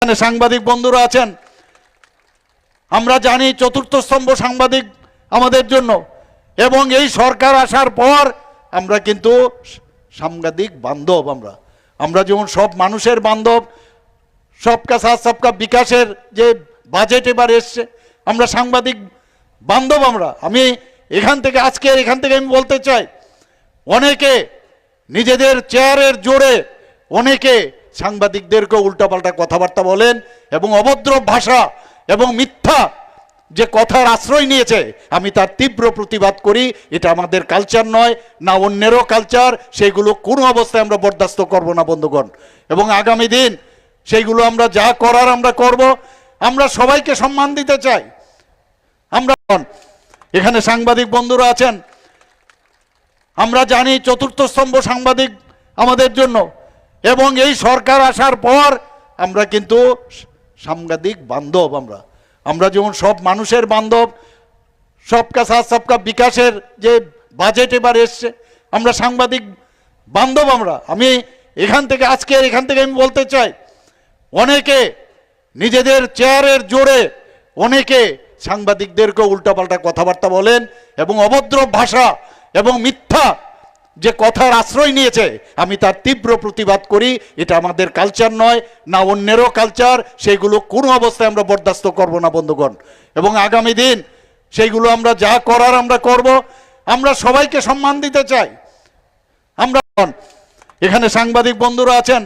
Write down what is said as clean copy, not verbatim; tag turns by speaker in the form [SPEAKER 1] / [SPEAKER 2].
[SPEAKER 1] এখানে সাংবাদিক বন্ধুরা আছেন, আমরা জানি চতুর্থ স্তম্ভ সাংবাদিক আমাদের জন্য, এবং এই সরকার আসার পর আমরা কিন্তু সাংবাদিক বান্ধব। আমরা যেমন সব মানুষের বান্ধব, সবকা সাথ সবকা বিকাশের যে বাজেট এবার এসছে, আমরা সাংবাদিক বান্ধব। আমি এখান থেকে আমি বলতে চাই, অনেকে নিজেদের চেয়ারের জোরে অনেকে সাংবাদিকদেরকে উল্টাপাল্টা কথাবার্তা বলেন এবং অভদ্র ভাষা এবং মিথ্যা যে কথার আশ্রয় নিয়েছে, আমি তার তীব্র প্রতিবাদ করি। এটা আমাদের কালচার নয়, না অন্যেরও কালচার। সেইগুলো কোনো অবস্থায় আমরা বরদাস্ত করব না বন্ধুগণ, এবং আগামী দিন সেইগুলো আমরা যা করার আমরা করব। আমরা সবাইকে সম্মান দিতে চাই। আমরা এখানে সাংবাদিক বন্ধুরা আছেন, আমরা জানি চতুর্থ স্তম্ভ সাংবাদিক আমাদের জন্য, এবং এই সরকার আসার পর আমরা কিন্তু সাংবাদিক বান্ধব। আমরা যেমন সব মানুষের বান্ধব, সবকা সাথ সবকা বিকাশের যে বাজেট এবার এসছে, আমরা সাংবাদিক বান্ধব। আমি এখান থেকে আমি বলতে চাই, অনেকে নিজেদের চেয়ারের জোরে অনেকে সাংবাদিকদেরকে উল্টাপাল্টা কথাবার্তা বলেন এবং অভদ্র ভাষা এবং মিথ্যা যে কথার আশ্রয় নিয়েছে, আমি তার তীব্র প্রতিবাদ করি। এটা আমাদের কালচার নয়, না অন্যেরও কালচার। সেইগুলো কোনো অবস্থায় আমরা বরদাস্ত করব না বন্ধুগণ, এবং আগামী দিন সেইগুলো আমরা যা করার আমরা করব। আমরা সবাইকে সম্মান দিতে চাই। আমরা এখানে সাংবাদিক বন্ধুরা আছেন,